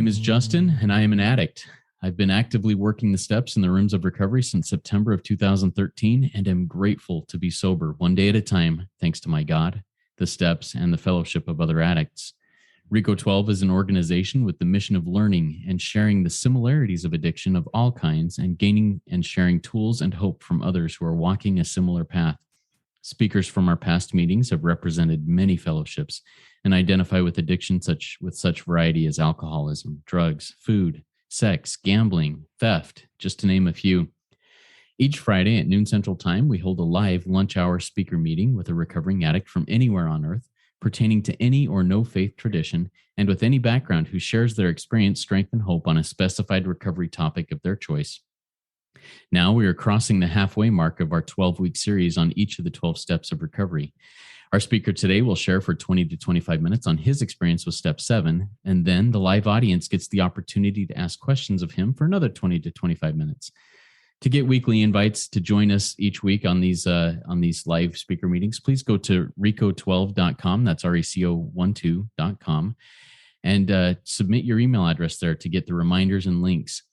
name is Justin, and I am an addict. I've been actively working the steps in the rooms of recovery since September of 2013, and am grateful to be sober one day at a time, thanks to my God, the steps, and the fellowship of other addicts. RICO 12 is an organization with the mission of learning and sharing the similarities of addiction of all kinds and gaining and sharing tools and hope from others who are walking a similar path. Speakers from our past meetings have represented many fellowships and identify with addiction with such variety as alcoholism, drugs, food, sex, gambling, theft, just to name a few. Each Friday at noon Central Time, we hold a live lunch hour speaker meeting with a recovering addict from anywhere on earth, pertaining to any or no faith tradition, and with any background who shares their experience, strength, and hope on a specified recovery topic of their choice. Now we are crossing the halfway mark of our 12-week series on each of the 12 steps of recovery. Our speaker today will share for 20 to 25 minutes on his experience with Step 7, and then the live audience gets the opportunity to ask questions of him for another 20 to 25 minutes. To get weekly invites to join us each week on these live speaker meetings, please go to RICO12.com. That's RECO12.com, and submit your email address there to get the reminders and links.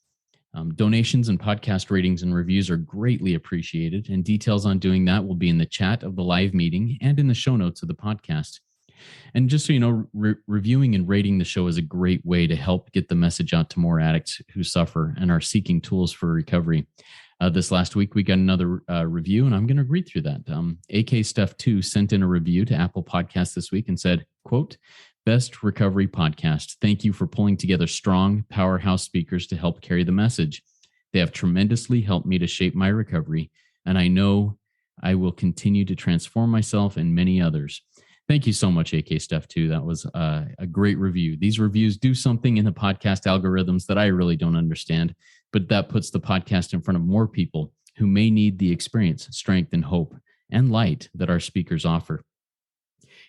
Donations and podcast ratings and reviews are greatly appreciated, and details on doing that will be in the chat of the live meeting and in the show notes of the podcast. And just so you know, reviewing and rating the show is a great way to help get the message out to more addicts who suffer and are seeking tools for recovery. This last week, we got another review, and I'm going to read through that. AK Stuff 2 sent in a review to Apple Podcasts this week and said, quote, "Best recovery podcast. Thank you for pulling together strong powerhouse speakers to help carry the message. They have tremendously helped me to shape my recovery, and I know I will continue to transform myself and many others." Thank you so much, AK Stuff 2. That was a great review. These reviews do something in the podcast algorithms that I really don't understand, but that puts the podcast in front of more people who may need the experience, strength, and hope and light that our speakers offer.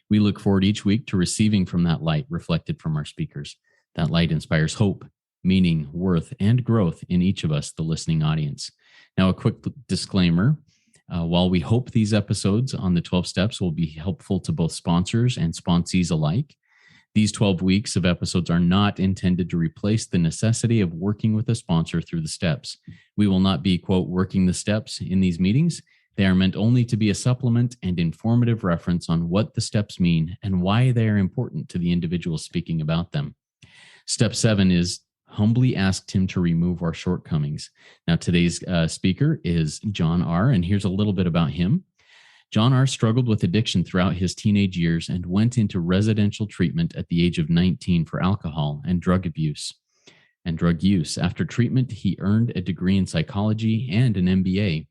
We look forward each week to receiving from that light reflected from our speakers. That light inspires hope, meaning, worth, and growth in each of us, the listening audience. Now, a quick disclaimer. While we hope these episodes on the 12 steps will be helpful to both sponsors and sponsees alike, these 12 weeks of episodes are not intended to replace the necessity of working with a sponsor through the steps. We will not be, quote, working the steps in these meetings. They are meant only to be a supplement and informative reference on what the steps mean and why they are important to the individual speaking about them. Step 7 is humbly asked him to remove our shortcomings. Now, today's speaker is Jon R, and here's a little bit about him. Jon R struggled with addiction throughout his teenage years and went into residential treatment at the age of 19 for alcohol and drug abuse and drug use. After treatment, he earned a degree in psychology and an MBA.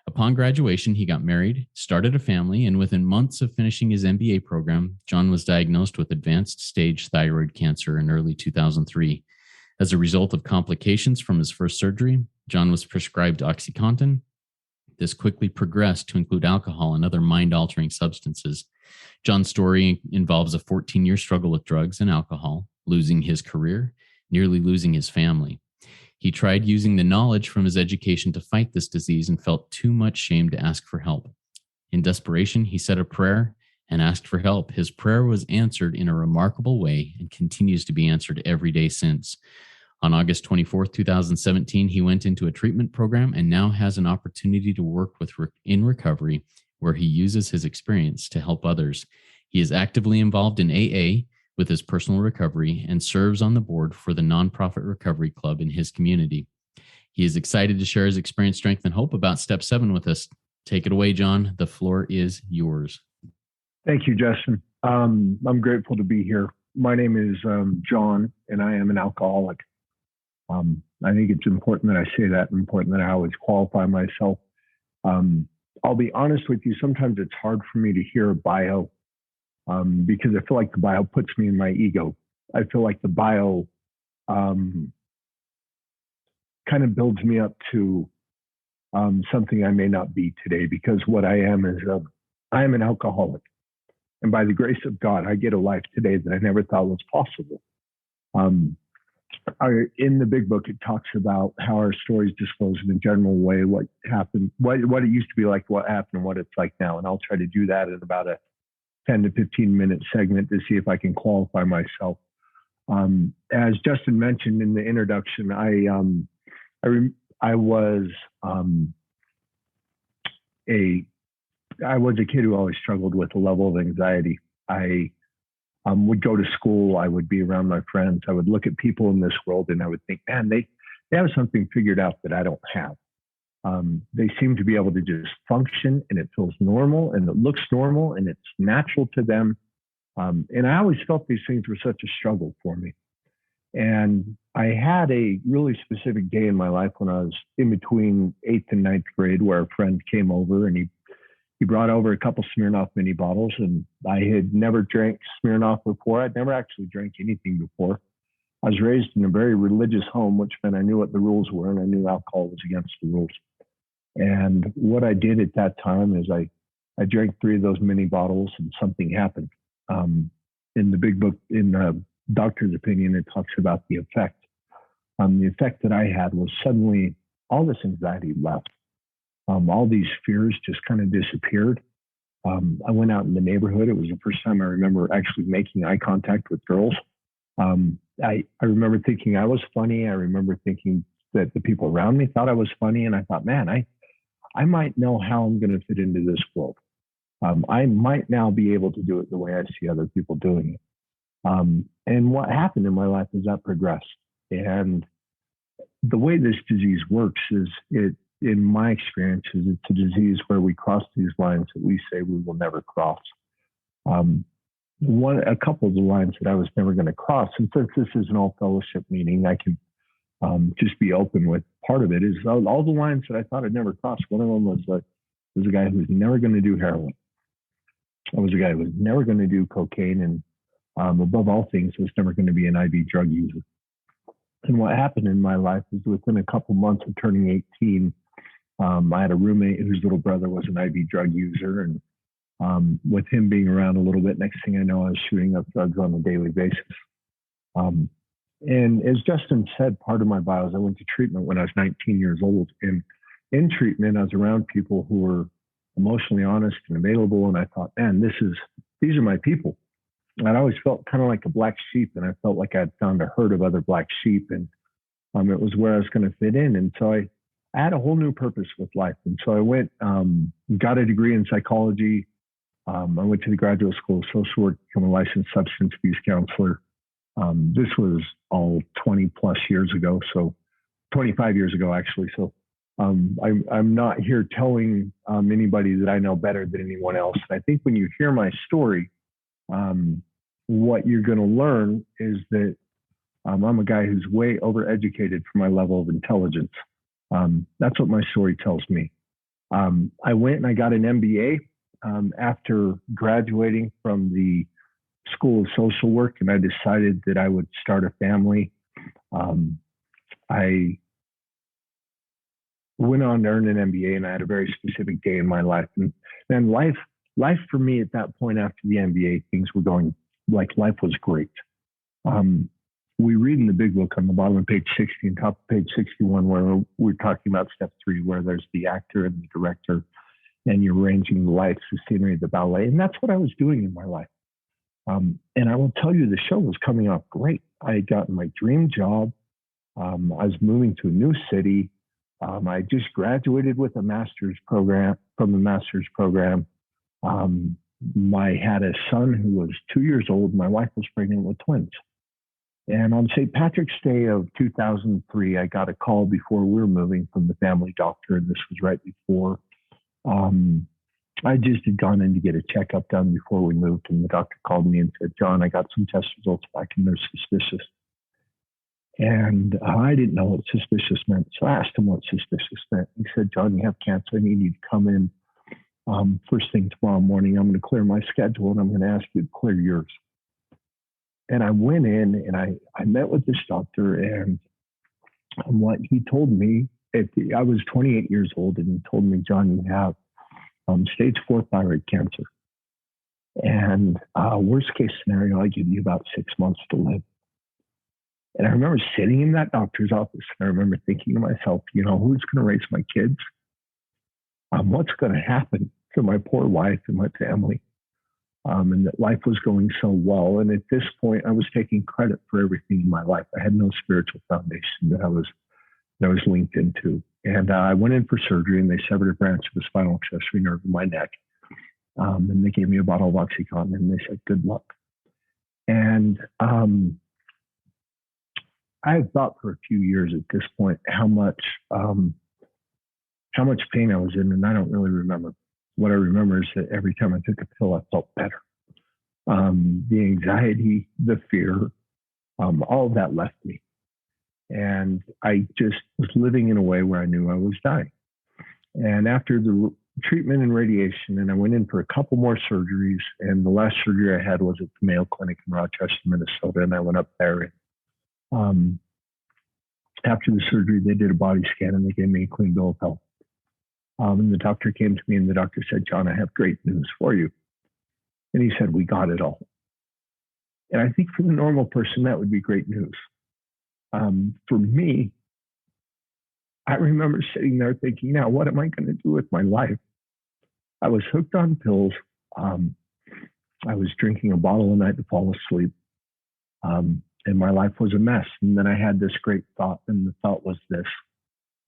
Upon graduation, he got married, started a family, and within months of finishing his MBA program, Jon was diagnosed with advanced stage thyroid cancer in early 2003. As a result of complications from his first surgery, Jon was prescribed oxycontin. This quickly progressed to include alcohol and other mind-altering substances. Jon's story involves a 14-year struggle with drugs and alcohol, losing his career, nearly losing his family. He tried using the knowledge from his education to fight this disease and felt too much shame to ask for help. In desperation, he said a prayer and asked for help. His prayer was answered in a remarkable way and continues to be answered every day since. On August 24th, 2017, he went into a treatment program and now has an opportunity to work in recovery, where he uses his experience to help others. He is actively involved in AA with his personal recovery and serves on the board for the nonprofit recovery club in his community. He is excited to share his experience, strength, and hope about Step 7 with us. Take it away, Jon. The floor is yours. Thank you, Justin. I'm grateful to be here. My name is Jon, and I am an alcoholic. I think it's important that I say that, important that I always qualify myself. I'll be honest with you, sometimes it's hard for me to hear a bio because I feel like the bio puts me in my ego. I feel like the bio kind of builds me up to something I may not be today, because what I am is I am an alcoholic. And by the grace of God, I get a life today that I never thought was possible. In the big book, it talks about how our stories disclose in a general way what happened, what it used to be like, what happened, and what it's like now. And I'll try to do that in about a 10 to 15 minute segment to see if I can qualify myself. As Justin mentioned in the introduction, I was a I was a kid who always struggled with a level of anxiety. I would go to school. I would be around my friends. I would look at people in this world, and I would think, man, they have something figured out that I don't have. They seem to be able to just function, and it feels normal, and it looks normal, and it's natural to them. And I always felt these things were such a struggle for me. And I had a really specific day in my life when I was in between eighth and ninth grade, where a friend came over and he brought over a couple Smirnoff mini bottles, and I had never drank Smirnoff before. I'd never actually drank anything before. I was raised in a very religious home, which meant I knew what the rules were, and I knew alcohol was against the rules. And what I did at that time is I drank 3 of those mini bottles, and something happened. In the big book, in the doctor's opinion, it talks about the effect. The effect that I had was suddenly all this anxiety left. All these fears just kind of disappeared. I went out in the neighborhood. It was the first time I remember actually making eye contact with girls. I remember thinking I was funny. I remember thinking that the people around me thought I was funny. And I thought, man, I might know how I'm going to fit into this world. I might now be able to do it the way I see other people doing it. And what happened in my life is that progressed. And the way this disease works is in my experience, is it's a disease where we cross these lines that we say we will never cross. A couple of the lines that I was never going to cross, and since this is an all fellowship meeting, I can just be open with part of it, is all the lines that I thought I'd never cross. One of them was a guy who was never going to do heroin. I was a guy who was never going to do cocaine, and above all things, was never going to be an IV drug user. And what happened in my life is within a couple months of turning 18, I had a roommate whose little brother was an IV drug user. And with him being around a little bit, next thing I know, I was shooting up drugs on a daily basis. And as Justin said, part of my bio is I went to treatment when I was 19 years old. And in treatment, I was around people who were emotionally honest and available. And I thought, man, these are my people. And I always felt kind of like a black sheep. And I felt like I'd found a herd of other black sheep. And it was where I was going to fit in. And so I had a whole new purpose with life. And so I went, got a degree in psychology. I went to the graduate school of social work, became a licensed substance abuse counselor. This was all 20 plus years ago. So 25 years ago, actually. So I'm not here telling anybody that I know better than anyone else. And I think when you hear my story, what you're going to learn is that I'm a guy who's way overeducated for my level of intelligence. That's what my story tells me. I went and I got an MBA after graduating from the School of Social Work, and I decided that I would start a family. I went on to earn an MBA, and I had a very specific day in my life. And then life for me at that point after the MBA, things were going like life was great. We read in the big book on the bottom of page 60 and top of page 61, where we're talking about step 3, where there's the actor and the director, and you're arranging the lights, the scenery, the ballet. And that's what I was doing in my life. And I will tell you, the show was coming off great. I had gotten my dream job. I was moving to a new city. I just graduated with a master's program from the master's program. I had a son who was 2 years old. My wife was pregnant with twins. And on St. Patrick's Day of 2003, I got a call before we were moving from the family doctor. And this was right before I just had gone in to get a checkup done before we moved. And the doctor called me and said, John, I got some test results back and they're suspicious. And I didn't know what suspicious meant. So I asked him what suspicious meant. He said, John, you have cancer. I need you to come in first thing tomorrow morning. I'm going to clear my schedule and I'm going to ask you to clear yours. And I went in and I met with this doctor, and what he told me, I was 28 years old, and he told me, John, you have stage 4 thyroid cancer. And worst case scenario, I give you about 6 months to live. And I remember sitting in that doctor's office, and I remember thinking to myself, who's going to raise my kids? What's going to happen to my poor wife and my family? and that life was going so well. And at this point, I was taking credit for everything in my life. I had no spiritual foundation that I was linked into. And I went in for surgery, and they severed a branch of the spinal accessory nerve in my neck. And they gave me a bottle of oxycontin, and they said, "Good luck." And I had thought for a few years at this point how much pain I was in, and I don't really remember. What I remember is that every time I took a pill, I felt better. The anxiety, the fear, all of that left me. And I just was living in a way where I knew I was dying. And after the treatment and radiation, and I went in for a couple more surgeries, and the last surgery I had was at the Mayo Clinic in Rochester, Minnesota, and I went up there. And after the surgery, they did a body scan, and they gave me a clean bill of health. And the doctor came to me, and the doctor said, "Jon, I have great news for you." And he said, "We got it all." And I think for the normal person, that would be great news. For me, I remember sitting there thinking, now, what am I going to do with my life? I was hooked on pills. I was drinking a bottle a night to fall asleep. And my life was a mess. And then I had this great thought, and the thought was this: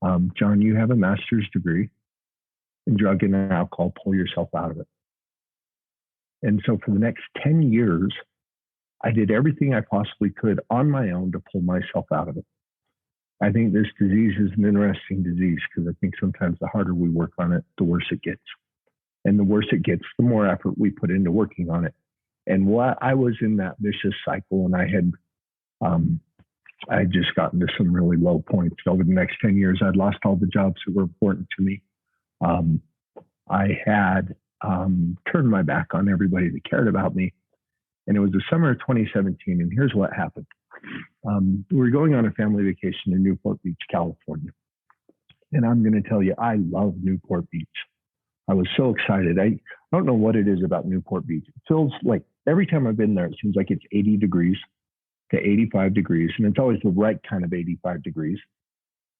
Jon, you have a master's degree in drug and alcohol. Pull yourself out of it. And so for the next 10 years, I did everything I possibly could on my own to pull myself out of it. I think this disease is an interesting disease because I think sometimes the harder we work on it, the worse it gets. And the worse it gets, the more effort we put into working on it. And what I was in that vicious cycle, and I had just gotten to some really low points. Over the next 10 years, I'd lost all the jobs that were important to me. I had turned my back on everybody that cared about me. And it was the summer of 2017. And here's what happened. We were going on a family vacation in Newport Beach, California. And I'm going to tell you, I love Newport Beach. I was so excited. I don't know what it is about Newport Beach. It feels like every time I've been there, it seems like it's 80 degrees to 85 degrees. And it's always the right kind of 85 degrees.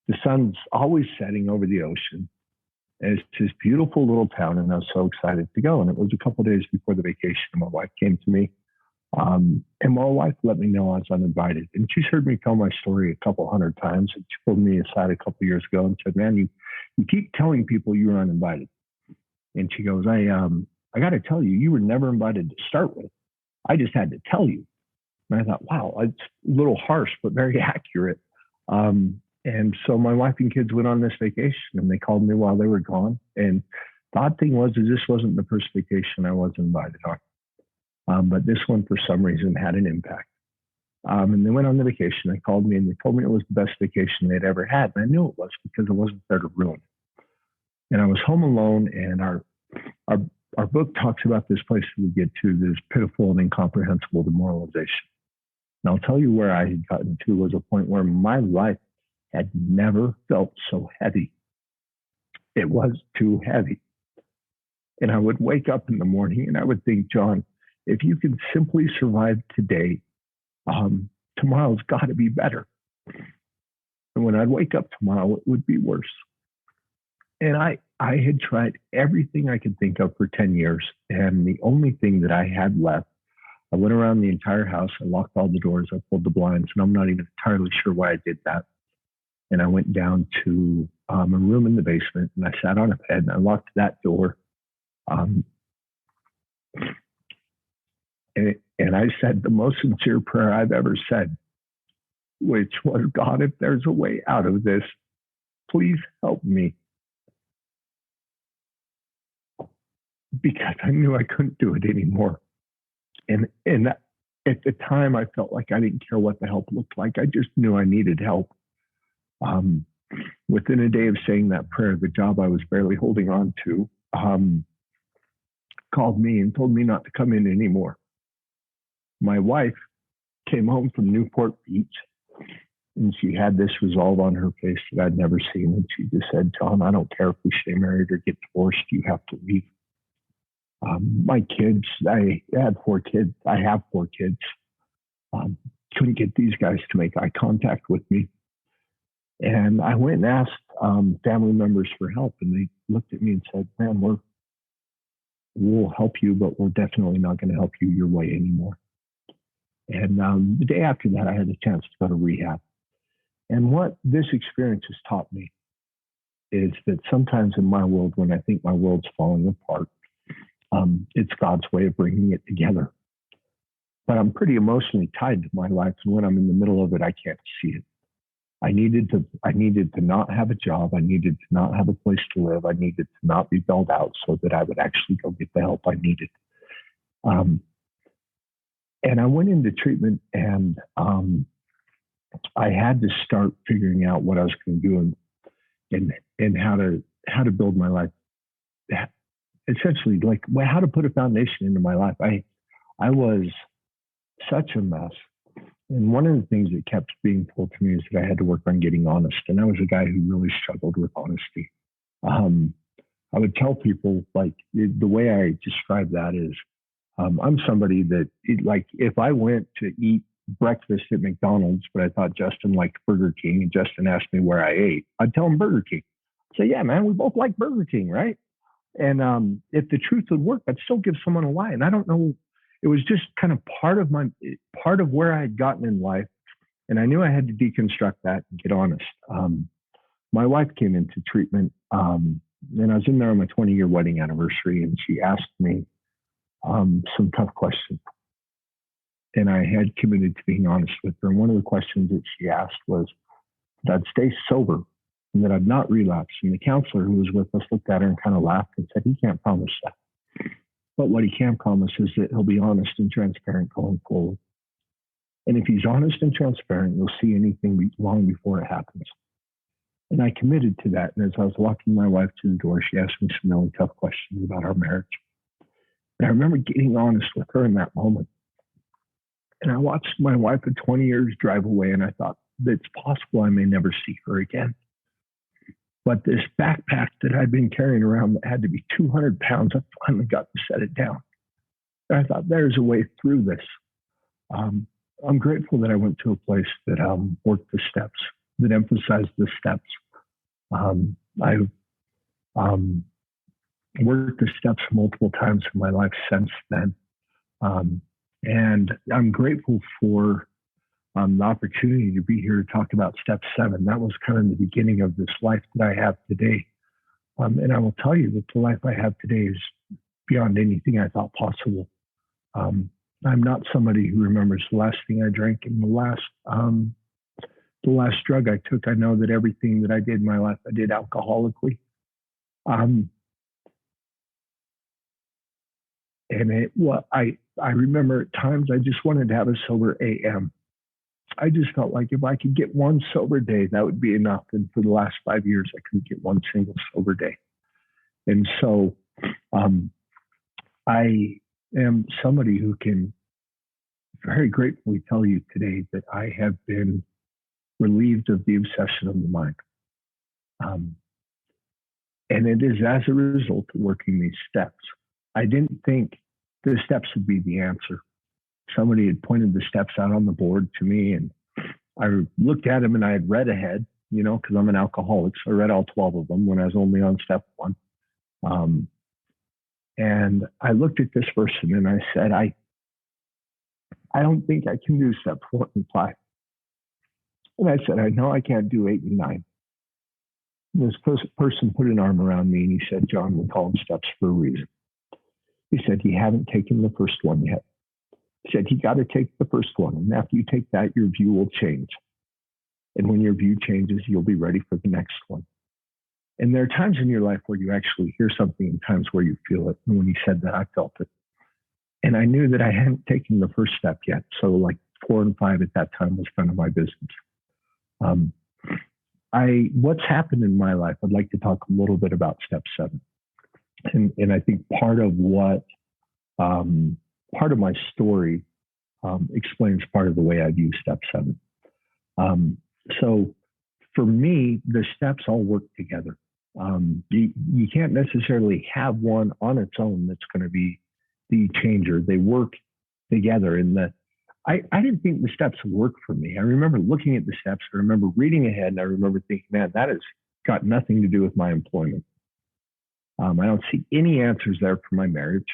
The sun's always setting over the ocean. And it's this beautiful little town. And I was so excited to go. And it was a couple of days before the vacation. My wife came to me. And my wife let me know I was uninvited. And she's heard me tell my story a couple hundred times. And she pulled me aside a couple of years ago and said, "Man, you keep telling people you were uninvited." And she goes, I got to tell you, you were never invited to start with. I just had to tell you. And I thought, wow, it's a little harsh, but very accurate. And so my wife and kids went on this vacation, and they called me while they were gone. And the odd thing was, is this wasn't the first vacation I was invited on. But this one, for some reason, had an impact. And they went on the vacation. They called me, and they told me it was the best vacation they'd ever had. And I knew it was because I wasn't there to ruin it. And I was home alone, and our book talks about this place we get to, this pitiful and incomprehensible demoralization. And I'll tell you where I had gotten to was a point where my life had never felt so heavy. It was too heavy. And I would wake up in the morning, and I would think, Jon, if you can simply survive today, tomorrow's got to be better. And when I'd wake up tomorrow, it would be worse. And I had tried everything I could think of for 10 years. And the only thing that I had left, I went around the entire house. I locked all the doors. I pulled the blinds. And I'm not even entirely sure why I did that. And I went down to a room in the basement, and I sat on a bed, and I locked that door. And I said the most sincere prayer I've ever said, which was, God, if there's a way out of this, please help me. Because I knew I couldn't do it anymore. And at the time, I felt like I didn't care what the help looked like. I just knew I needed help. Within a day of saying that prayer, the job I was barely holding on to called me and told me not to come in anymore. My wife came home from Newport Beach, and she had this resolve on her face that I'd never seen. And she just said, Jon, I don't care if we stay married or get divorced. You have to leave. My kids, I had 4 kids. I have 4 kids. Couldn't get these guys to make eye contact with me. And I went and asked family members for help. And they looked at me and said, man, we'll help you, but we're definitely not going to help you your way anymore. And the day after that, I had the chance to go to rehab. And what this experience has taught me is that sometimes in my world, when I think my world's falling apart, it's God's way of bringing it together. But I'm pretty emotionally tied to my life, and when I'm in the middle of it, I can't see it. I needed to not have a job. I needed to not have a place to live. I needed to not be bailed out so that I would actually go get the help I needed. And I went into treatment, and I had to start figuring out what I was going to do and how to build my life. Essentially, like how to put a foundation into my life. I was such a mess. And one of the things that kept being told to me is that I had to work on getting honest. And I was a guy who really struggled with honesty. I would tell people, like, the way I describe that is, I'm somebody that, like, if I went to eat breakfast at McDonald's, but I thought Justin liked Burger King and Justin asked me where I ate, I'd tell him Burger King. I'd say, yeah, man, we both like Burger King, right? And if the truth would work, I'd still give someone a lie. And I don't know, it was just kind of part of where I had gotten in life. And I knew I had to deconstruct that and get honest. My wife came into treatment, and I was in there on my 20-year wedding anniversary, and she asked me some tough questions. And I had committed to being honest with her. And one of the questions that she asked was that I'd stay sober and that I'd not relapse. And the counselor who was with us looked at her and kind of laughed and said, he can't promise that. But what he can promise is that he'll be honest and transparent going forward. And if he's honest and transparent, you'll see anything long before it happens. And I committed to that. And as I was walking my wife to the door, she asked me some really tough questions about our marriage. And I remember getting honest with her in that moment. And I watched my wife of 20 years drive away, and I thought, it's possible I may never see her again. But this backpack that I'd been carrying around that had to be 200 pounds, I finally got to set it down. And I thought, there's a way through this. I'm grateful that I went to a place that worked the steps, that emphasized the steps. I worked the steps multiple times in my life since then. And I'm grateful for the opportunity to be here to talk about step 7. That was kind of the beginning of this life that I have today. And I will tell you that the life I have today is beyond anything I thought possible. I'm not somebody who remembers the last thing I drank and the last drug I took. I know that everything that I did in my life, I did alcoholically. And I remember at times I just wanted to have a sober AM. I just felt like if I could get one sober day, that would be enough. And for the last 5 years, I couldn't get one single sober day. And so I am somebody who can very gratefully tell you today that I have been relieved of the obsession of the mind. And it is as a result of working these steps. I didn't think the steps would be the answer. Somebody had pointed the steps out on the board to me, and I looked at them, and I had read ahead, because I'm an alcoholic. So I read all 12 of them when I was only on step 1. And I looked at this person and I said, I don't think I can do step 4 and 5. And I said, I know I can't do 8 and 9. And this person put an arm around me and he said, John, we call them steps for a reason. He said, you haven't taken the first one yet. He said, you got to take the first one. And after you take that, your view will change. And when your view changes, you'll be ready for the next one. And there are times in your life where you actually hear something and times where you feel it. And when he said that, I felt it. And I knew that I hadn't taken the first step yet. So like 4 and 5 at that time was none of my business. What's happened in my life, I'd like to talk a little bit about step 7. And I think part of my story explains part of the way I view step 7. So for me, the steps all work together. You can't necessarily have one on its own that's going to be the changer. They work together. And I didn't think the steps would work for me. I remember looking at the steps. I remember reading ahead, and I remember thinking, man, that has got nothing to do with my employment. I don't see any answers there for my marriage.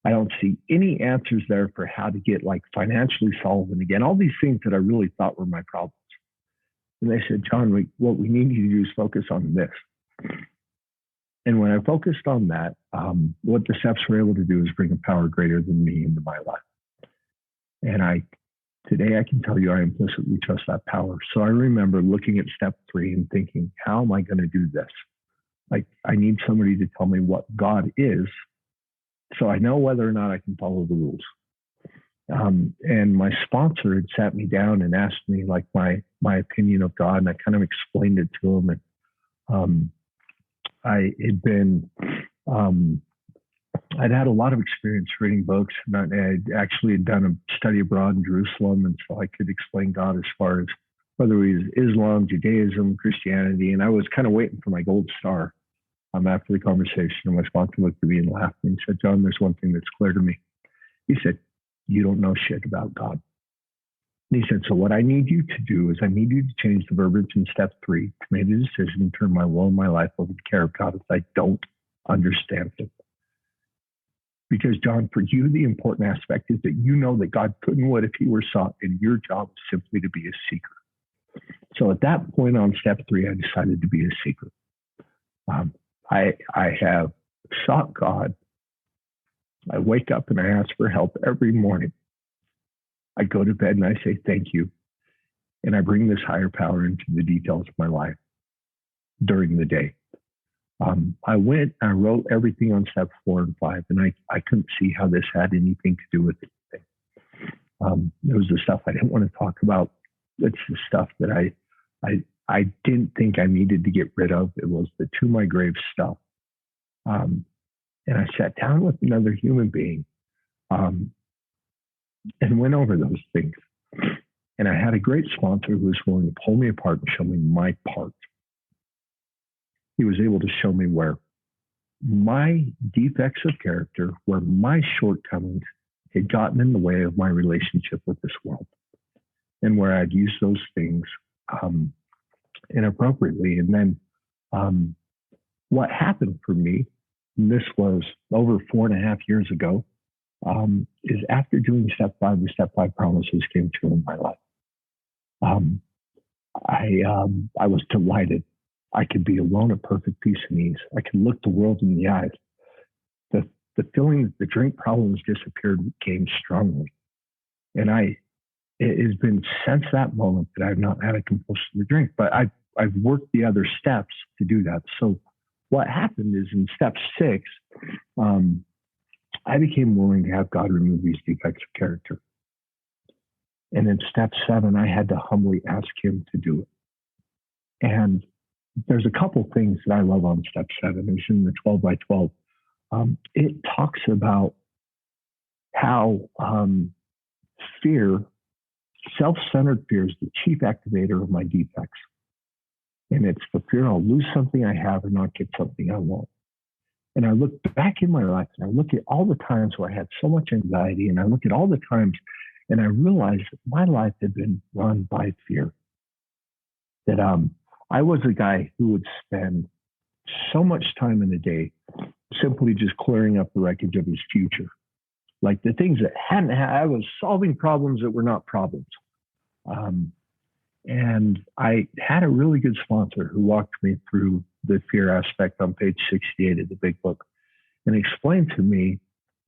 I don't see any answers there for how to get like financially solvent again, all these things that I really thought were my problems. And they said, John, what we need you to do is focus on this. And when I focused on that, what the steps were able to do is bring a power greater than me into my life. And today I can tell you I implicitly trust that power. So I remember looking at step 3 and thinking, how am I going to do this? Like, I need somebody to tell me what God is, so I know whether or not I can follow the rules. And my sponsor had sat me down and asked me like my opinion of God, and I kind of explained it to him. And I had been, I'd had a lot of experience reading books, and I'd actually done a study abroad in Jerusalem, and so I could explain God as far as whether it was Islam, Judaism, Christianity, and I was kind of waiting for my gold star. After the conversation, and my sponsor looked at me and laughed, and he said, John, there's one thing that's clear to me. He said, you don't know shit about God. And he said, so what I need you to do is I need you to change the verbiage in step 3 to make a decision to turn my will and my life over to the care of God, as I don't understand it. Because, John, for you, the important aspect is that you know that God couldn't would if he were sought, and your job is simply to be a seeker. So at that point on step 3, I decided to be a seeker. I have sought God. I wake up and I ask for help every morning. I go to bed and I say, thank you. And I bring this higher power into the details of my life during the day. I went, I wrote everything on step 4 and 5, and I couldn't see how this had anything to do with anything. It was the stuff I didn't want to talk about. It's the stuff that I didn't think I needed to get rid of. It was the to my grave stuff. And I sat down with another human being and went over those things. And I had a great sponsor who was willing to pull me apart and show me my part. He was able to show me where my defects of character, where my shortcomings had gotten in the way of my relationship with this world, and where I'd used those things inappropriately. And then what happened for me, and this was over 4.5 years ago, is after doing step 5, the step 5 promises came true in my life. I was delighted. I could be alone at perfect peace and ease. I could look the world in the eyes. The feeling that the drink problems disappeared came strongly. And it has been since that moment that I've not had a compulsion to drink, but I've worked the other steps to do that. So what happened is in step 6, I became willing to have God remove these defects of character. And in step 7, I had to humbly ask him to do it. And there's a couple things that I love on step 7. It's in the 12 by 12. It talks about how fear, self-centered fear, is the chief activator of my defects. And it's the fear I'll lose something I have or not get something I want. And I look back in my life and I look at all the times where I had so much anxiety, and I look at all the times and I realize that my life had been run by fear. That I was a guy who would spend so much time in a day simply just clearing up the wreckage of his future. Like the things that I was solving problems that were not problems. And I had a really good sponsor who walked me through the fear aspect on page 68 of the big book, and explained to me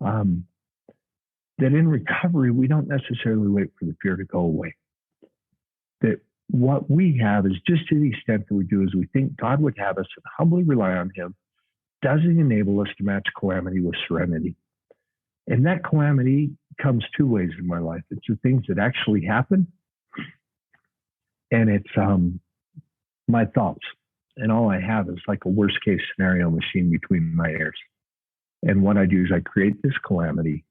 that in recovery, we don't necessarily wait for the fear to go away. That what we have is, just to the extent that we do, is we think God would have us and humbly rely on him, doesn't enable us to match calamity with serenity. And that calamity comes 2 ways in my life. It's the things that actually happen, and it's my thoughts. And all I have is like a worst case scenario machine between my ears. And what I do is I create this calamity,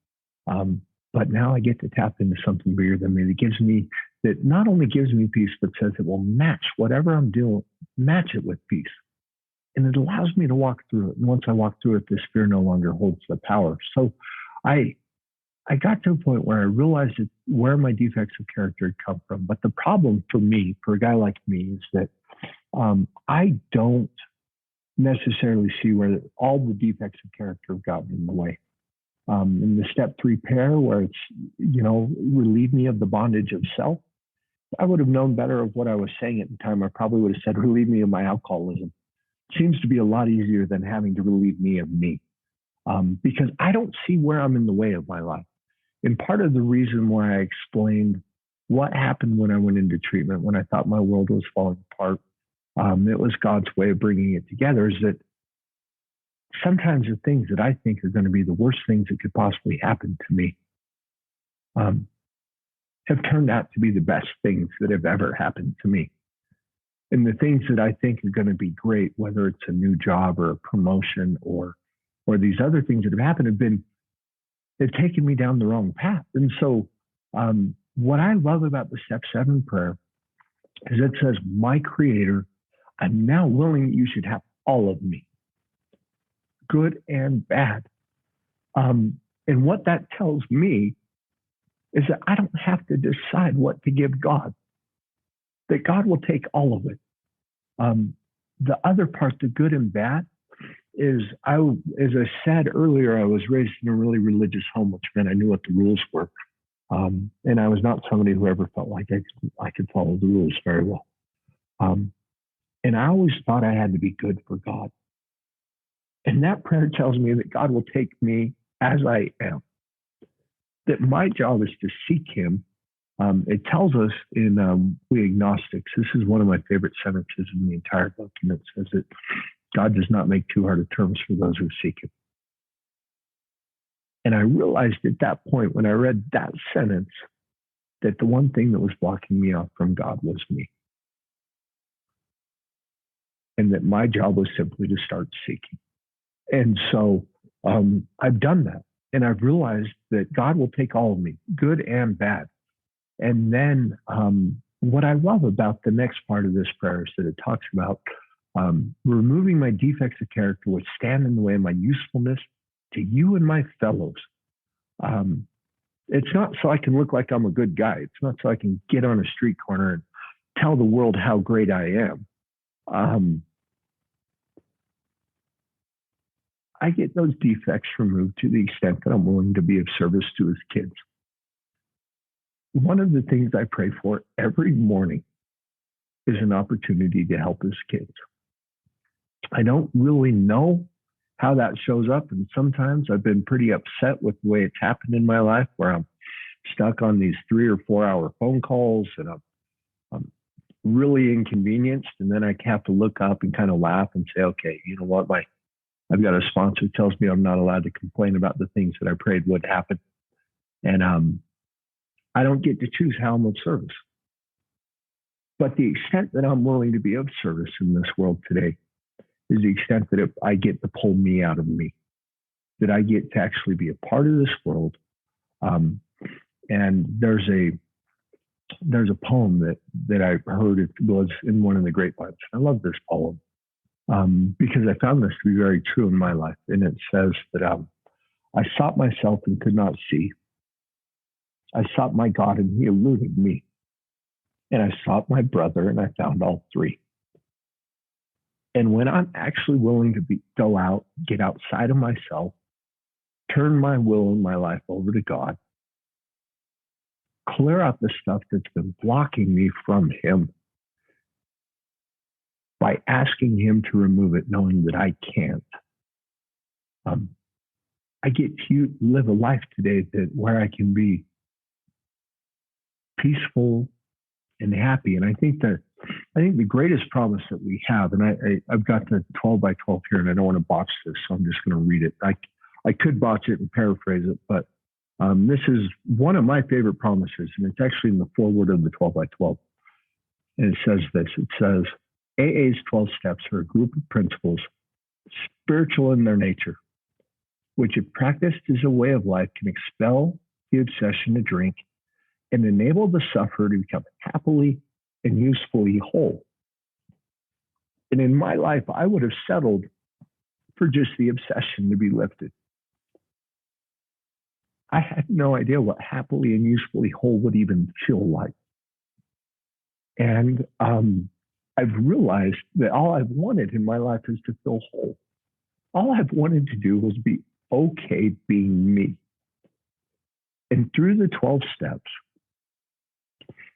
but now I get to tap into something bigger than me that not only gives me peace, but says it will match whatever I'm doing, match it with peace. And it allows me to walk through it. And once I walk through it, this fear no longer holds the power. So I got to a point where I realized where my defects of character had come from. But the problem for me, for a guy like me, is that I don't necessarily see where all the defects of character have gotten in the way. In the step 3 prayer, where it's, relieve me of the bondage of self, I would have known better of what I was saying at the time. I probably would have said, relieve me of my alcoholism. Seems to be a lot easier than having to relieve me of me, because I don't see where I'm in the way of my life. And part of the reason why I explained what happened when I went into treatment, when I thought my world was falling apart, it was God's way of bringing it together, is that sometimes the things that I think are going to be the worst things that could possibly happen to me have turned out to be the best things that have ever happened to me. And the things that I think are going to be great, whether it's a new job or a promotion or these other things that have happened, they've taken me down the wrong path. And so what I love about the step 7 prayer is it says, my Creator, I'm now willing that you should have all of me, good and bad. And what that tells me is that I don't have to decide what to give God, that God will take all of it. The other part, the good and bad, is as I said earlier, I was raised in a really religious home, which meant I knew what the rules were. And I was not somebody who ever felt like I could follow the rules very well. And I always thought I had to be good for God. And that prayer tells me that God will take me as I am, that my job is to seek him. It tells us in We Agnostics, this is one of my favorite sentences in the entire document, says that God does not make too hard of terms for those who seek him. And I realized at that point, when I read that sentence, that the one thing that was blocking me off from God was me. And that my job was simply to start seeking. And so I've done that. And I've realized that God will take all of me, good and bad. And then what I love about the next part of this prayer is that it talks about removing my defects of character, which stand in the way of my usefulness to you and my fellows. It's not so I can look like I'm a good guy. It's not so I can get on a street corner and tell the world how great I am. I get those defects removed to the extent that I'm willing to be of service to his kids. One of the things I pray for every morning is an opportunity to help his kids. I don't really know how that shows up. And sometimes I've been pretty upset with the way it's happened in my life, where I'm stuck on these 3 or 4 hour phone calls and I'm really inconvenienced. And then I have to look up and kind of laugh and say, okay, you know what? I've got a sponsor who tells me I'm not allowed to complain about the things that I prayed would happen. And I don't get to choose how I'm of service. But the extent that I'm willing to be of service in this world today is the extent that I get to pull me out of me, that I get to actually be a part of this world. And there's a poem that I heard. It was in one of the grapevines. I love this poem because I found this to be very true in my life. And it says that I sought myself and could not see. I sought my God and he eluded me. And I sought my brother and I found all three. And when I'm actually willing to go out, get outside of myself, turn my will and my life over to God, clear out the stuff that's been blocking me from him by asking him to remove it, knowing that I can't. I get to live a life today where I can be peaceful and happy. And I think the greatest promise that we have, and I've got the 12 by 12 here, and I don't want to botch this, so I'm just going to read it. I could botch it and paraphrase it, but this is one of my favorite promises, and it's actually in the foreword of the 12 by 12. And it says this, it says, AA's 12 steps are a group of principles, spiritual in their nature, which if practiced as a way of life can expel the obsession to drink and enable the sufferer to become happily and usefully whole. And in my life, I would have settled for just the obsession to be lifted. I had no idea what happily and usefully whole would even feel like. And I've realized that all I've wanted in my life is to feel whole. All I've wanted to do was be okay being me. And through the 12 steps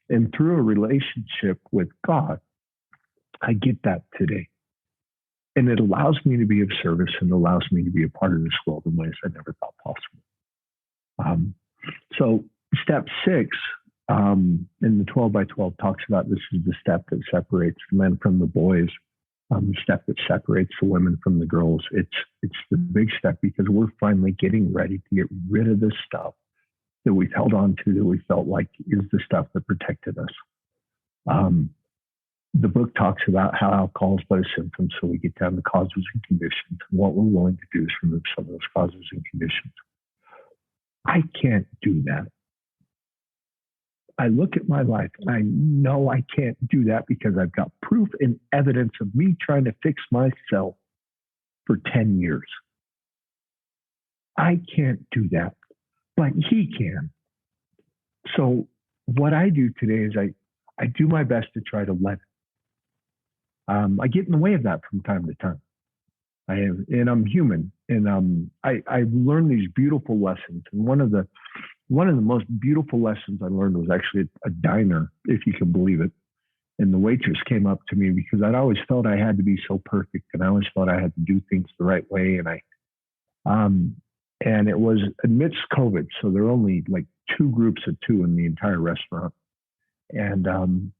and through a relationship with God, I get that today. And it allows me to be of service and allows me to be a part of this world in ways I never thought possible. So step 6 in the 12 by 12 talks about this is the step that separates the men from the boys, the step that separates the women from the girls. It's the big step because we're finally getting ready to get rid of this stuff that we've held on to that we felt like is the stuff that protected us. The book talks about how alcohol is but a symptom, so we get down to causes and conditions. And what we're willing to do is remove some of those causes and conditions. I can't do that. I look at my life and I know I can't do that because I've got proof and evidence of me trying to fix myself for 10 years. I can't do that, but he can. So what I do today is I do my best to try to let it. I get in the way of that from time to time. I'm human, and I learn these beautiful lessons. And one of the most beautiful lessons I learned was actually at a diner, if you can believe it. And the waitress came up to me because I'd always felt I had to be so perfect, and I always thought I had to do things the right way. And it was amidst COVID, so there were only like 2 groups of 2 in the entire restaurant. And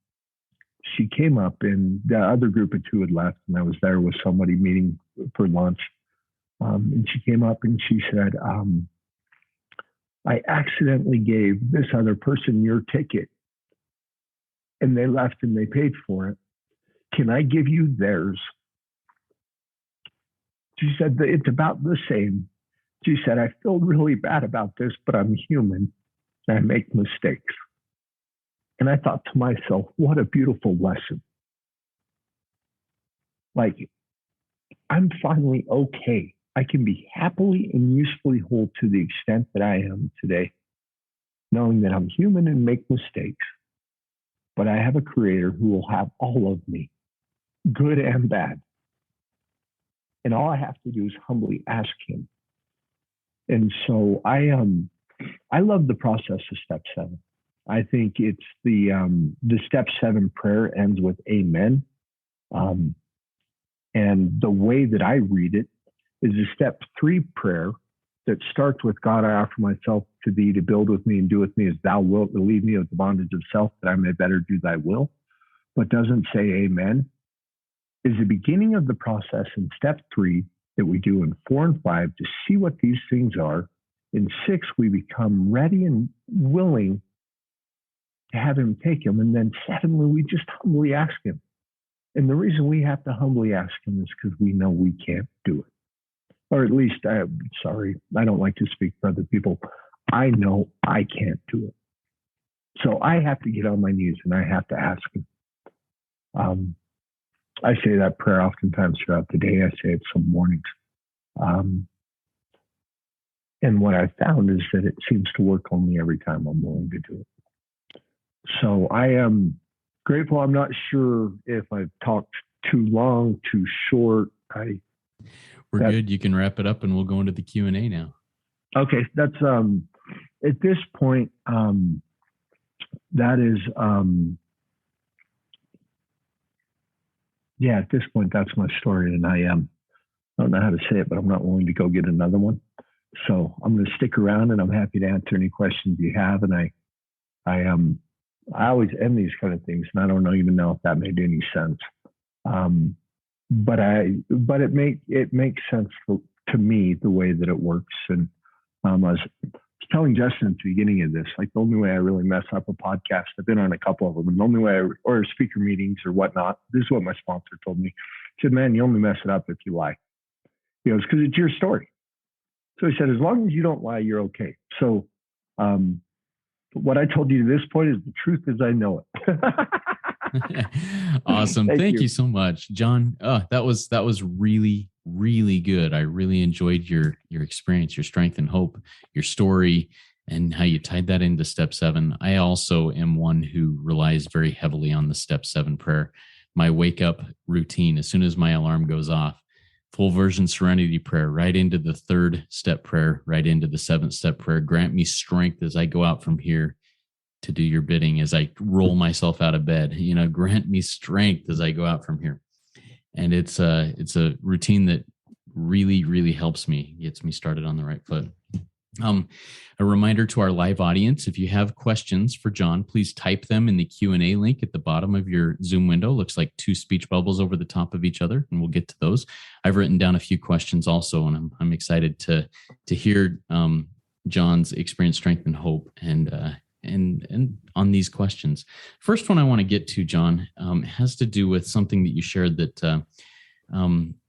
she came up, and the other group of 2 had left, and I was there with somebody meeting for lunch. And she came up and she said, I accidentally gave this other person your ticket, and they left and they paid for it. Can I give you theirs? She said, it's about the same. She said, I feel really bad about this, but I'm human and I make mistakes. And I thought to myself, what a beautiful lesson. Like, I'm finally okay. I can be happily and usefully whole to the extent that I am today, knowing that I'm human and make mistakes, but I have a creator who will have all of me, good and bad. And all I have to do is humbly ask him. And so I love the process of step 7. I think it's the step 7 prayer ends with amen. And the way that I read it is a step 3 prayer that starts with God, I offer myself to thee to build with me and do with me as thou wilt, relieve me of the bondage of self that I may better do thy will, but doesn't say amen, is the beginning of the process in step 3 that we do in 4 and 5 to see what these things are. In 6, we become ready and willing to have him take him. And then 7, we just humbly ask him. And the reason we have to humbly ask him is because we know we can't do it. Or at least, I don't like to speak for other people. I know I can't do it. So I have to get on my knees and I have to ask him. I say that prayer oftentimes throughout the day. I say it some mornings. And what I found is that it seems to work only every time I'm willing to do it. So I am grateful. I'm not sure if I've talked too long, too short. We're good. You can wrap it up and we'll go into the Q&A now. Okay. That's, at this point, that is, at this point, that's my story. And I don't know how to say it, but I'm not willing to go get another one. So I'm going to stick around and I'm happy to answer any questions you have. And I always end these kind of things, and I don't even know if that made any sense. But it makes sense to me the way that it works. And I was telling Justin at the beginning of this, like the only way I really mess up a podcast, I've been on a couple of them, and the only way or speaker meetings or whatnot, this is what my sponsor told me. He said, man, you only mess it up if you lie. He goes, because it's your story. So he said, as long as you don't lie, you're okay. So what I told you to this point is the truth as I know it. Awesome. Thank you so much, Jon. That was really, really good. I really enjoyed your experience, your strength and hope, your story, and how you tied that into step 7. I also am one who relies very heavily on the step 7 prayer. my wake up routine. As soon as my alarm goes off, full version serenity prayer, right into the 3rd step prayer, right into the 7th step prayer. Grant me strength as I go out from here to do your bidding, as I roll myself out of bed. Grant me strength as I go out from here. And it's a routine that really, really helps me, gets me started on the right foot. A reminder to our live audience, if you have questions for Jon, please type them in the Q&A link at the bottom of your Zoom window. Looks like 2 speech bubbles over the top of each other, and we'll get to those. I've written down a few questions also, and I'm excited to hear Jon's experience, strength, and hope, and on these questions. First one I want to get to, Jon, has to do with something that you shared that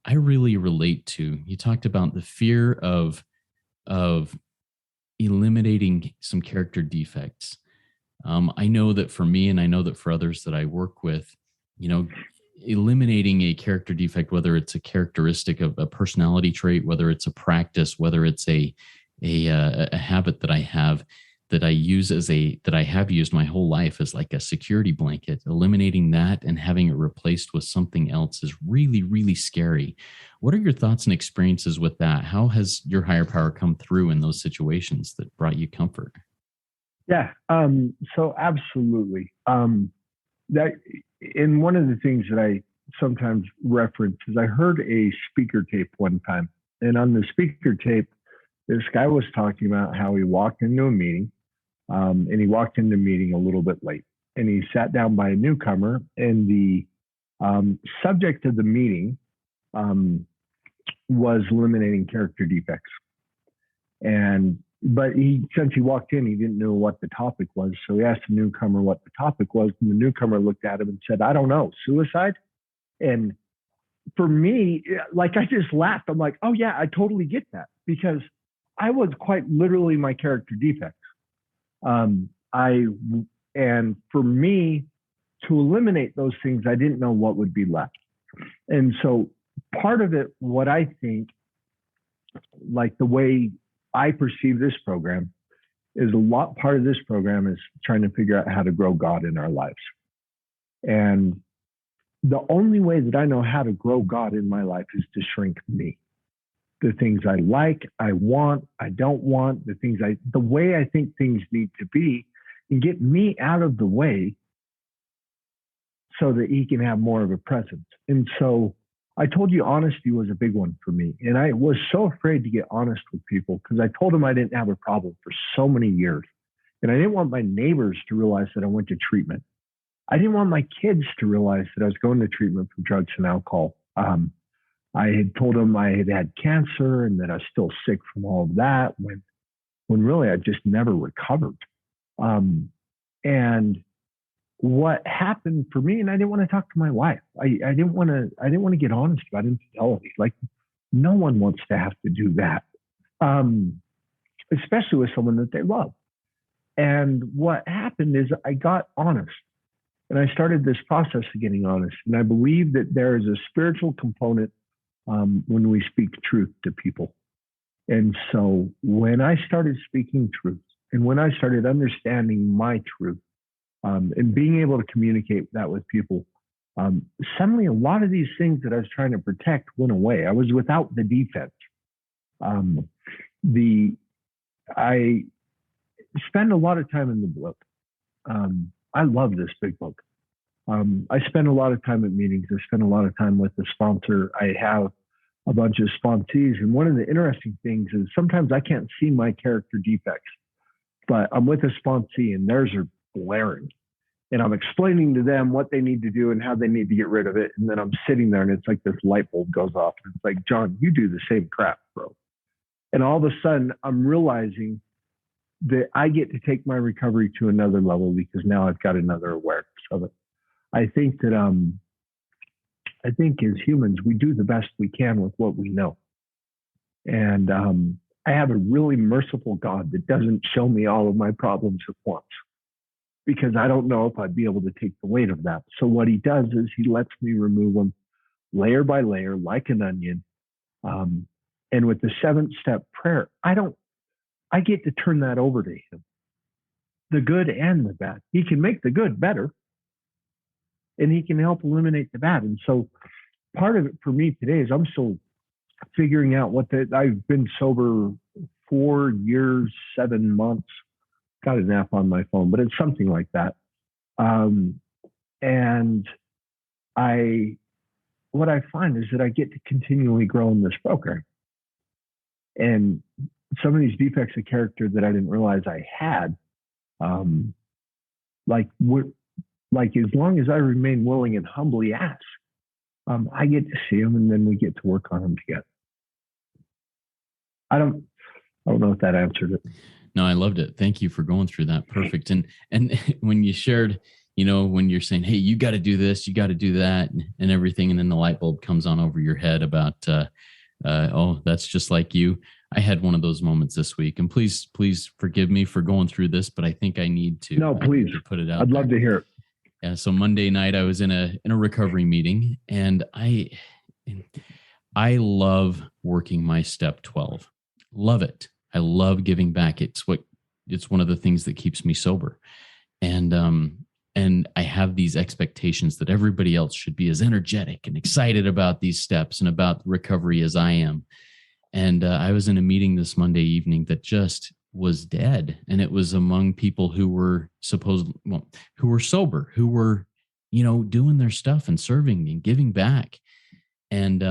I really relate to. You talked about the fear of eliminating some character defects. I know that for me, and I know that for others that I work with, eliminating a character defect, whether it's a characteristic of a personality trait, whether it's a practice, whether it's a habit that I have, that I have used my whole life as like a security blanket, eliminating that and having it replaced with something else is really, really scary. What are your thoughts and experiences with that? How has your higher power come through in those situations that brought you comfort? Yeah. So absolutely. That, and one of the things that I sometimes reference is I heard a speaker tape one time, and on the speaker tape, this guy was talking about how he walked into a meeting, and he walked into the meeting a little bit late, and he sat down by a newcomer, and the subject of the meeting was eliminating character defects. But since he walked in, he didn't know what the topic was. So he asked the newcomer what the topic was, and the newcomer looked at him and said, "I don't know, suicide?" And for me, like, I just laughed. I'm like, oh yeah, I totally get that, because I was quite literally my character defects. And for me to eliminate those things, I didn't know what would be left. And so part of it, what I think, like the way I perceive this program, is part of this program is trying to figure out how to grow God in our lives. And the only way that I know how to grow God in my life is to shrink me. The things I like, I want, I don't want, the way I think things need to be, and get me out of the way so that he can have more of a presence. And so I told you honesty was a big one for me. And I was so afraid to get honest with people, because I told them I didn't have a problem for so many years. And I didn't want my neighbors to realize that I went to treatment. I didn't want my kids to realize that I was going to treatment for drugs and alcohol. I had told them I had had cancer and that I was still sick from all of that, when really I just never recovered. And what happened for me, and I didn't want to talk to my wife. I didn't want to get honest about infidelity. Like, no one wants to have to do that, especially with someone that they love. And what happened is I got honest, and I started this process of getting honest. And I believe that there is a spiritual component when we speak truth to people. And so when I started speaking truth, and when I started understanding my truth, and being able to communicate that with people, suddenly a lot of these things that I was trying to protect went away. I was without the defense. I spend a lot of time in the book. I love this big book. I spend a lot of time at meetings. I spend a lot of time with the sponsor. I have a bunch of sponsees. And one of the interesting things is sometimes I can't see my character defects, but I'm with a sponsee and theirs are blaring. And I'm explaining to them what they need to do and how they need to get rid of it. And then I'm sitting there and it's like this light bulb goes off. And it's like, Jon, you do the same crap, bro. And all of a sudden I'm realizing that I get to take my recovery to another level, because now I've got another awareness of it. I think as humans, we do the best we can with what we know. And I have a really merciful God that doesn't show me all of my problems at once, because I don't know if I'd be able to take the weight of that. So what he does is he lets me remove them layer by layer, like an onion. And with the 7th step prayer, I get to turn that over to him, the good and the bad. He can make the good better. and he can help eliminate the bad. And so part of it for me today is I'm still figuring out I've been sober 4 years, 7 months, got an app on my phone, but it's something like that. And what I find is that I get to continually grow in this program. And some of these defects of character that I didn't realize I had, like as long as I remain willing and humbly ask, I get to see them, and then we get to work on them together. I don't know if that answered it. No, I loved it. Thank you for going through that. Perfect. And when you shared, when you're saying, hey, you got to do this, you got to do that, and everything, and then the light bulb comes on over your head about, oh, that's just like you. I had one of those moments this week, and please forgive me for going through this, but I think I need to. No, please. To put it out. I'd love to hear it. Yeah. So Monday night I was in a recovery meeting, and I love working my step 12. Love it. I love giving back. It's one of the things that keeps me sober. And I have these expectations that everybody else should be as energetic and excited about these steps and about recovery as I am. And I was in a meeting this Monday evening that just was dead. And it was among people who were who were sober, who were, doing their stuff and serving and giving back. And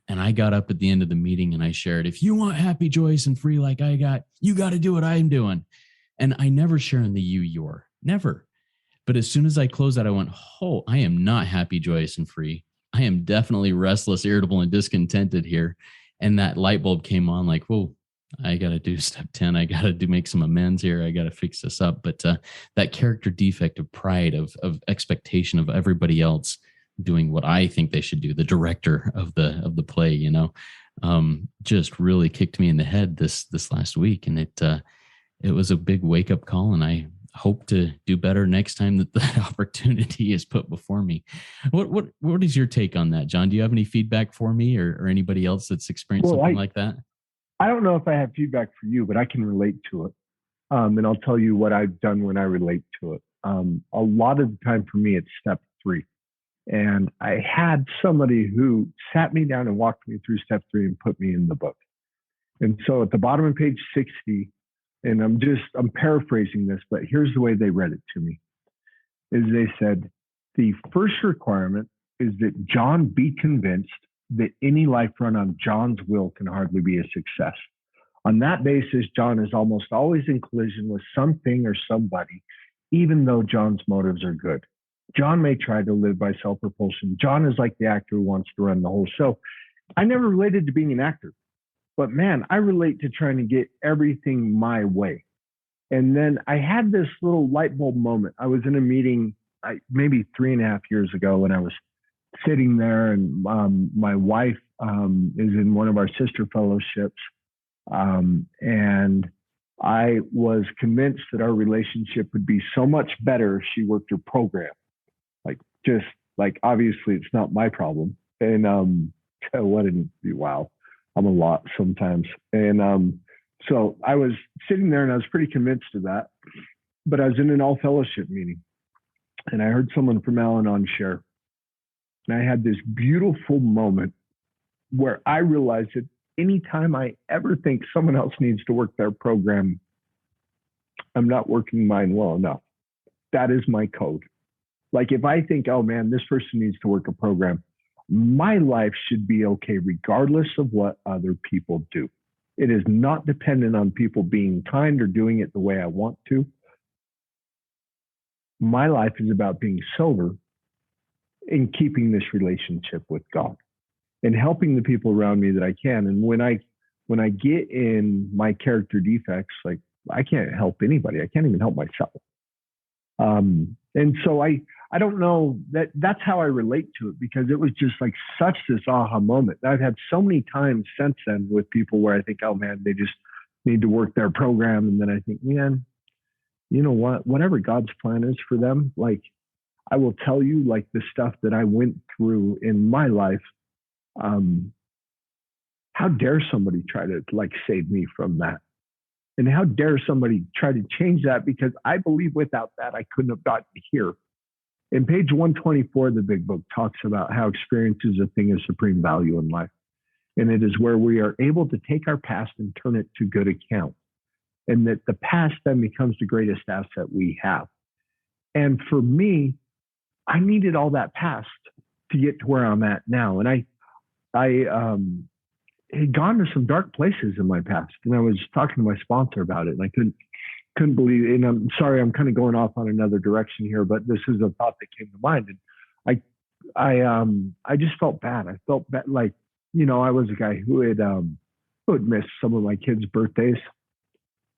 I got up at the end of the meeting and I shared, if you want happy, joyous, and free like I got, you got to do what I'm doing. And I never share in the your, never. But as soon as I closed that, I went, oh, I am not happy, joyous, and free. I am definitely restless, irritable, and discontented here. And that light bulb came on like, whoa, I got to do step 10. I got to make some amends here. I got to fix this up. But that character defect of pride, of expectation of everybody else doing what I think they should do, the director of the play, just really kicked me in the head this last week. And it was a big wake up call. And I hope to do better next time that opportunity is put before me. What is your take on that, John? Do you have any feedback for me or anybody else that's experienced something like that? I don't know if I have feedback for you, but I can relate to it. And I'll tell you what I've done when I relate to it. A lot of the time for me, it's step 3. And I had somebody who sat me down and walked me through step 3 and put me in the book. And so at the bottom of page 60, and I'm paraphrasing this, but here's the way they read it to me, is they said, the first requirement is that John be convinced that any life run on John's will can hardly be a success. On that basis, John is almost always in collision with something or somebody, even though John's motives are good. John may try to live by self-propulsion. John is like the actor who wants to run the whole show. I never related to being an actor, but man, I relate to trying to get everything my way. And then I had this little light bulb moment. I was in a meeting maybe 3.5 years ago, and I was sitting there, and my wife is in one of our sister fellowships. And I was convinced that our relationship would be so much better if she worked her program. Obviously it's not my problem. And wow, I'm a lot sometimes. And so I was sitting there and I was pretty convinced of that. But I was in an all fellowship meeting and I heard someone from Al-Anon share. And I had this beautiful moment where I realized that anytime I ever think someone else needs to work their program, I'm not working mine well enough. That is my code. Like if I think, oh man, this person needs to work a program, my life should be okay regardless of what other people do. It is not dependent on people being kind or doing it the way I want to. My life is about being sober and keeping this relationship with God and helping the people around me that I can. And when I get in my character defects, like I can't help anybody. I can't even help myself. And so I don't know that's how I relate to it, because it was just like such this aha moment. I've had so many times since then with people where I think, oh man, they just need to work their program. And then I think, man, you know what, whatever God's plan is for them, like I will tell you, like the stuff that I went through in my life, how dare somebody try to like save me from that? And how dare somebody try to change that? Because I believe without that, I couldn't have gotten here. And page 124 of the big book talks about how experience is a thing of supreme value in life. And it is where we are able to take our past and turn it to good account. And that the past then becomes the greatest asset we have. And for me, I needed all that past to get to where I'm at now. And I had gone to some dark places in my past. And I was talking to my sponsor about it. And I couldn't believe it. And I'm sorry, I'm kind of going off on another direction here, but this is a thought that came to mind. And I just felt bad. I felt bad, like, I was a guy who had missed some of my kids' birthdays.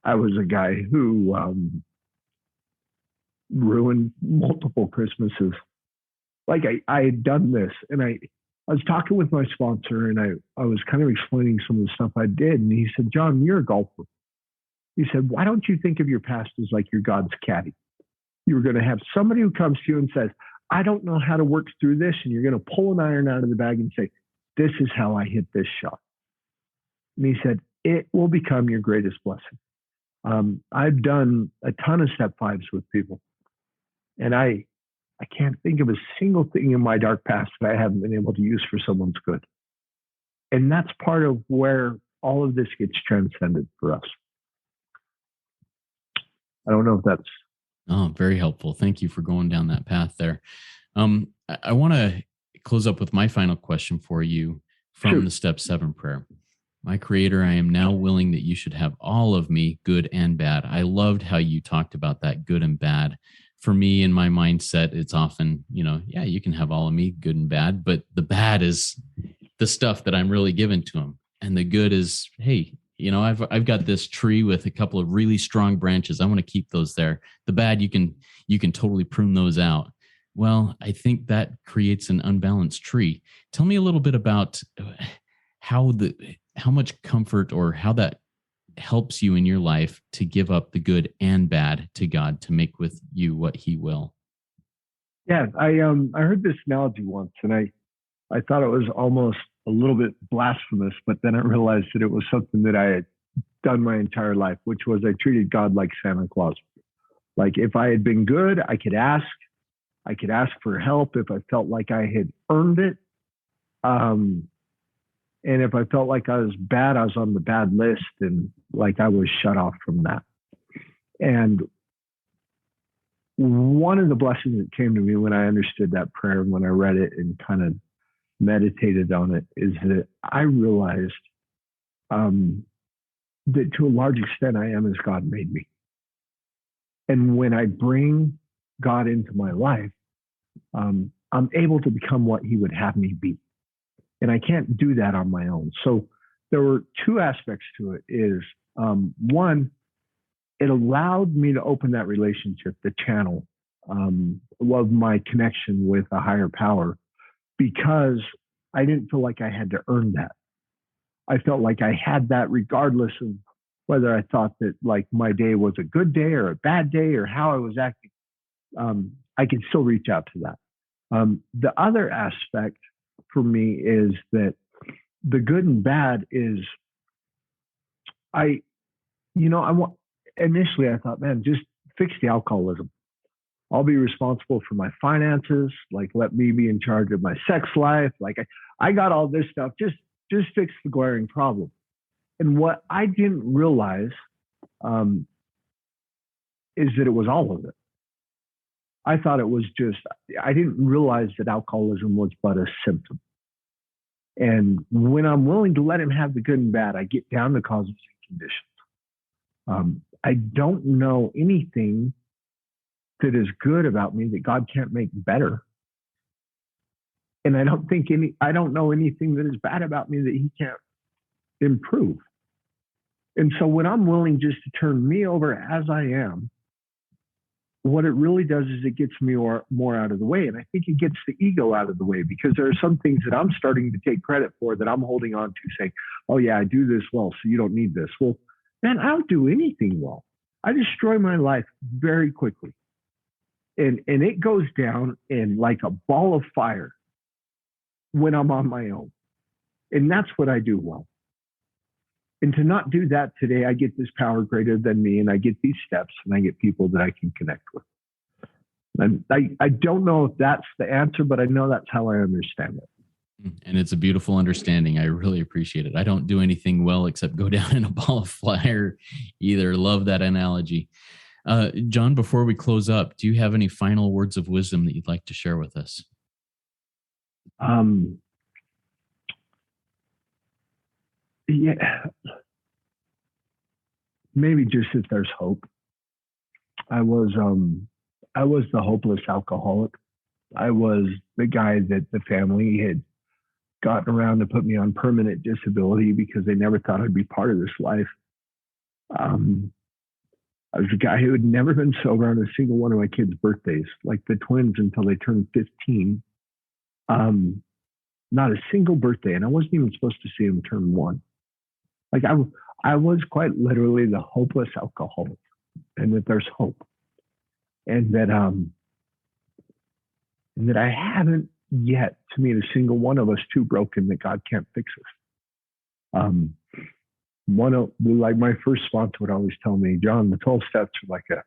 I was a guy who ruined multiple Christmases. Like I had done this, and I was talking with my sponsor, and I was kind of explaining some of the stuff I did, and he said, "John, you're a golfer." He said, "Why don't you think of your past as like your God's caddy? You're going to have somebody who comes to you and says, 'I don't know how to work through this,' and you're going to pull an iron out of the bag and say, 'This is how I hit this shot.'" And he said, "It will become your greatest blessing." I've done a ton of step fives with people, and I can't think of a single thing in my dark past that I haven't been able to use for someone's good. And that's part of where all of this gets transcended for us. I don't know if that's... Oh, very helpful. Thank you for going down that path there. I want to close up with my final question for you from the Step 7 prayer. My Creator, I am now willing that you should have all of me, good and bad. I loved how you talked about that good and bad. For me, in my mindset, it's often, yeah, you can have all of me, good and bad, but the bad is the stuff that I'm really giving to him. And the good is, hey, I've got this tree with a couple of really strong branches. I want to keep those there. The bad, you can totally prune those out. Well, I think that creates an unbalanced tree. Tell me a little bit about how much comfort or how that helps you in your life to give up the good and bad to God to make with you what he will. Yeah, I heard this analogy once, and I thought it was almost a little bit blasphemous, but then I realized that it was something that I had done my entire life, which was I treated God like Santa Claus. Like if I had been good, I could ask for help if I felt like I had earned it. And if I felt like I was bad, I was on the bad list, and like I was shut off from that. And one of the blessings that came to me when I understood that prayer and when I read it and kind of meditated on it is that I realized that to a large extent I am as God made me. And when I bring God into my life, I'm able to become what he would have me be. And I can't do that on my own. So there were two aspects to it. Is one, it allowed me to open that relationship, the channel of my connection with a higher power, because I didn't feel like I had to earn that. I felt like I had that regardless of whether I thought that like my day was a good day or a bad day or how I was acting. I could still reach out to that. The other aspect for me is that the good and bad is initially I thought, man, just fix the alcoholism. I'll be responsible for my finances. Like, let me be in charge of my sex life. Like I got all this stuff. Just fix the glaring problem. And what I didn't realize is that it was all of it. I thought it was I didn't realize that alcoholism was but a symptom. And when I'm willing to let him have the good and bad, I get down to causes and conditions. I don't know anything that is good about me that God can't make better. And I don't know anything that is bad about me that he can't improve. And so when I'm willing just to turn me over as I am, what it really does is it gets me more out of the way. And I think it gets the ego out of the way, because there are some things that I'm starting to take credit for that I'm holding on to, saying, oh yeah, I do this well, so you don't need this. Well, man, I don't do anything well. I destroy my life very quickly. And it goes down in like a ball of fire when I'm on my own. And that's what I do well. And to not do that today, I get this power greater than me, and I get these steps, and I get people that I can connect with. And I don't know if that's the answer, but I know that's how I understand it. And it's a beautiful understanding. I really appreciate it. I don't do anything well except go down in a ball of fire either. Love that analogy. Jon, before we close up, do you have any final words of wisdom that you'd like to share with us? Yeah, maybe just that there's hope. I was the hopeless alcoholic. I was the guy that the family had gotten around to put me on permanent disability because they never thought I'd be part of this life. I was a guy who had never been sober on a single one of my kids' birthdays, like the twins until they turned 15. Not a single birthday, and I wasn't even supposed to see them turn one. Like I was quite literally the hopeless alcoholic, and that there's hope, and that I haven't yet to meet a single one of us too broken that God can't fix us. Like my first sponsor would always tell me, Jon, the 12 steps are like an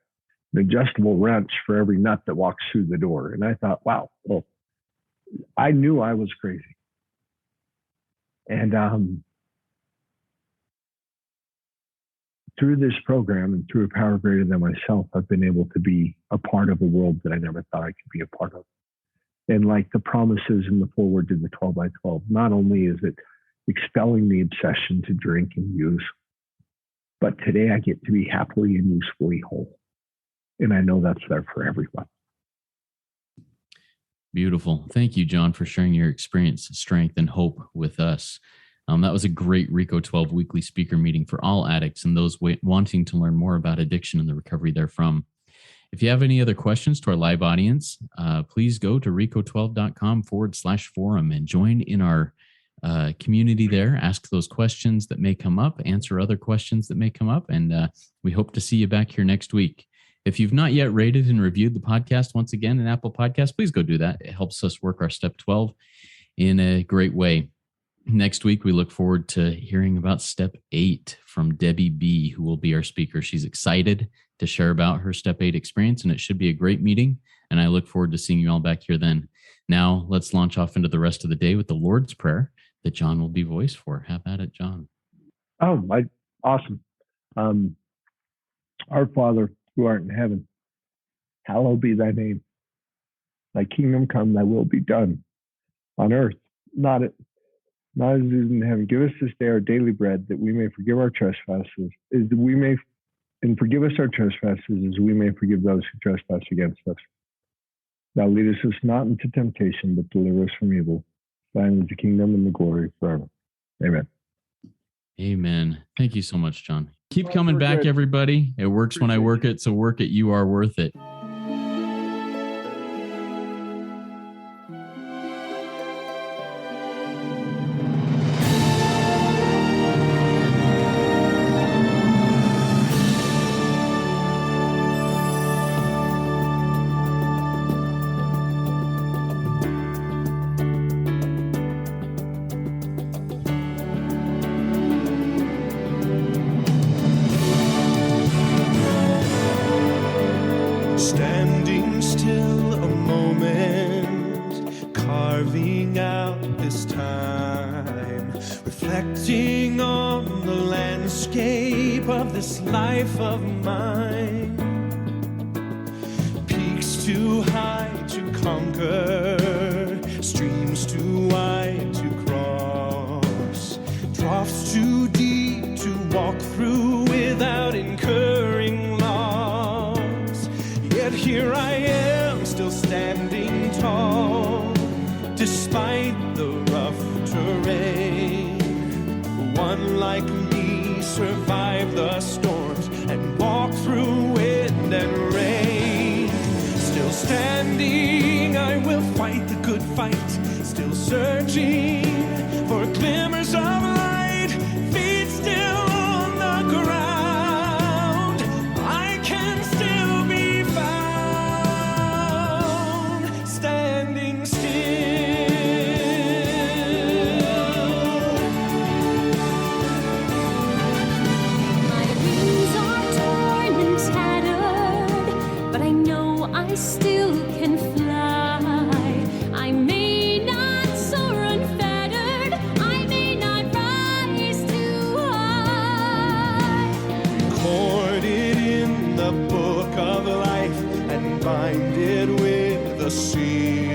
adjustable wrench for every nut that walks through the door. And I thought, wow, well, I knew I was crazy. And through this program and through a power greater than myself, I've been able to be a part of a world that I never thought I could be a part of. And like the promises in the foreword to the 12 by 12, not only is it expelling the obsession to drink and use, but today I get to be happily and usefully whole. And I know that's there for everyone. Beautiful. Thank you, Jon, for sharing your experience, strength, and hope with us. That was a great RICO 12 weekly speaker meeting for all addicts and those wanting to learn more about addiction and the recovery therefrom. If you have any other questions to our live audience, please go to rico12.com/forum and join in our community there. Ask those questions that may come up, answer other questions that may come up, and we hope to see you back here next week. If you've not yet rated and reviewed the podcast, once again, in Apple Podcasts, please go do that. It helps us work our Step 12 in a great way. Next week, we look forward to hearing about Step 8 from Debbie B., who will be our speaker. She's excited to share about her Step 8 experience, and it should be a great meeting, and I look forward to seeing you all back here then. Now, let's launch off into the rest of the day with the Lord's Prayer that Jon will be voice for. Have at it, Jon. Oh, awesome. Our Father, who art in heaven, hallowed be thy name. Thy kingdom come, thy will be done on earth, not as it is in heaven. Give us this day our daily bread, that we may forgive our trespasses, and forgive us our trespasses as we may forgive those who trespass against us. Thou leadest us not into temptation, but deliver us from evil. Thine is the kingdom and the glory forever. Amen. Amen. Thank you so much, Jon. Keep coming back, everybody. It works when I work it, so work it. You are worth it. Standing still a moment, carving out this time, reflecting on the landscape of this life of mine. Peaks too high to conquer, streams too wide to cross, troughs too deep to walk through without incurring loss. Yet here I am, still standing tall, despite the rough terrain. One like me survived the storms and walked through wind and rain. Still standing, I will fight the good fight, still searching for glimmers of light, feet still on the ground. I can still be found, standing still. My wings are torn and tattered, but I know I still sea.